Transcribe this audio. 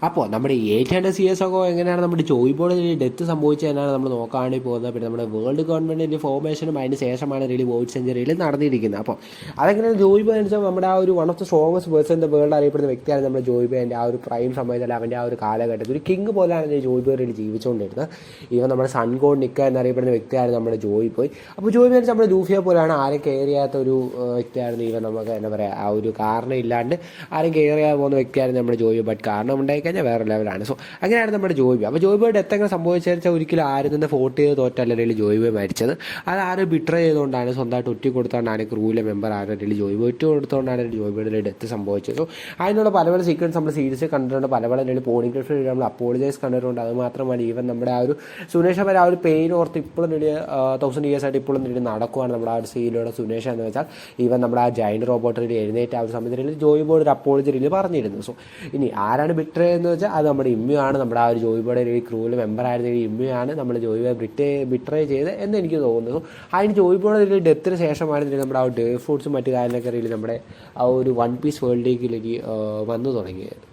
അപ്പോൾ നമ്മുടെ 800 CS ഒക്കെ എങ്ങനെയാണ് നമ്മുടെ ജോയ് ബോർഡിൽ ഡെത്ത് സംഭവിച്ചതെന്നാണ് നമ്മൾ നോക്കാണെങ്കിൽ പോകുന്നത്. പിന്നെ നമ്മുടെ വേൾഡ് ഗവൺമെൻറ്റിൻ്റെ ഫോർമേഷനും അതിന് ശേഷമാണ് റിയലി വോയിഡ് സെഞ്ചുറിയിൽ നടന്നിരിക്കുന്നത്. അപ്പോൾ അതെങ്ങനെയാണ് ജോയ് ബോയ് എന്ന് വെച്ചാൽ നമ്മുടെ ആ ഒരു one of the strongest person in the world അറിയപ്പെടുന്ന വ്യക്തിയാണ് നമ്മുടെ ജോയ് ബോയിൻ്റെ ആ ഒരു പ്രൈം സമയത്തിൽ അവൻ്റെ ആ ഒരു കാലഘട്ടത്തിൽ ഒരു കിങ് പോലെയാണ് ജോയ് ബോയ് റിയലി ജീവിച്ചുകൊണ്ടിരുന്നത്. ഇവൻ നമ്മുടെ സൺ ഗോഡ് നിക്ക എന്നറിയപ്പെടുന്ന വ്യക്തിയാണ് നമ്മുടെ ജോയ് ബോയ്. അപ്പോൾ ജോയ് ബോയ് നമ്മുടെ ലൂഫിയെ പോലെയാണ് ആരും കെയർ ചെയ്യാത്ത ഒരു വ്യക്തിയായിരുന്നു ഇവൻ. നമുക്ക് എന്താ പറയുക, ആ ഒരു കാരണം ഇല്ലാണ്ട് ആരും കെയർ ചെയ്യാൻ പോകുന്ന വ്യക്തിയായിരുന്നു നമ്മുടെ ജോയ് ബോയ്. ബട്ട് കാരണം ഉണ്ടായിക്കഴിഞ്ഞാൽ വേറെ ലെവലാണ്. സോ അങ്ങനെയാണ് നമ്മുടെ ജോയ് ബോയ്. അപ്പോൾ ജോയ് ബോയ് ഡെത്ത് എങ്ങനെ സംഭവിച്ചാൽ ഒരിക്കലും ആരും തന്നെ വോട്ട് ചെയ്ത് തോറ്റല്ല ജോയ് ബോയ് മരിച്ചത്. അത് ആരും ബിട്രേ ചെയ്തുകൊണ്ടാണ്, സ്വന്തമായിട്ട് ഒറ്റ കൊടുത്തുകൊണ്ടാണ്, ക്രൂവിലെ മെമ്പർ ആരും ജോയ് ബോയ് ഒറ്റ കൊടുത്തുകൊണ്ടാണ് ജോയ് ബോയുടെ ഡെത്ത് സംഭവിച്ചത്. സോ അതിനുള്ള പല പല സീക്വൻസ് നമ്മൾ സീരീസ് കണ്ടിട്ടുണ്ട്, പല പല പോണിംഗ് നമ്മൾ അപ്പോളജൈസ് കണ്ടിട്ടുണ്ട്. അത് മാത്രമല്ല ഈവൻ നമ്മുടെ ആ ഒരു സുനേഷ് അവർ ആ ഒരു പെയിൻ ഓർത്ത് ഇപ്പോഴും 1000 years ആയിട്ട് ഇപ്പോഴും നടക്കുവാണ് നമ്മുടെ ആ ഒരു സീനിലൂടെ. സുനേഷ് എന്ന് വെച്ചാൽ ഈവൻ നമ്മുടെ ആ ജയന്റ് റോബോട്ട് എഴുന്നേറ്റ് ആ ഒരു സമയത്ത് ജോയ് ബോയ് ഒരു അപ്പോളജി പറഞ്ഞിരുന്നു. സോ ഇനി ആരാണ് ബിട്രേ എന്ന് വെച്ചാൽ അത് നമ്മുടെ ഇമ്മ്യു ആണ്. നമ്മുടെ ആ ഒരു ജോയ് ബോയുടെ ഒരു ക്രൂവിൽ മെമ്പർ ആയിരുന്ന ഇമ്മ്യു ആണ് നമ്മൾ ജോയ് ബോയ് ബിട്രേ ചെയ്ത് എന്ന് എനിക്ക് തോന്നുന്നു. അതിന് ജോയ് ബോയുടെ ഡെത്തിന് ശേഷമാണ് നമ്മുടെ ആ ഡേ ഫ്രൂട്ട്സും മറ്റു കാര്യങ്ങളൊക്കെ നമ്മുടെ ആ ഒരു വൺ പീസ് വേൾഡിലേക്ക് വന്നു തുടങ്ങിയത്.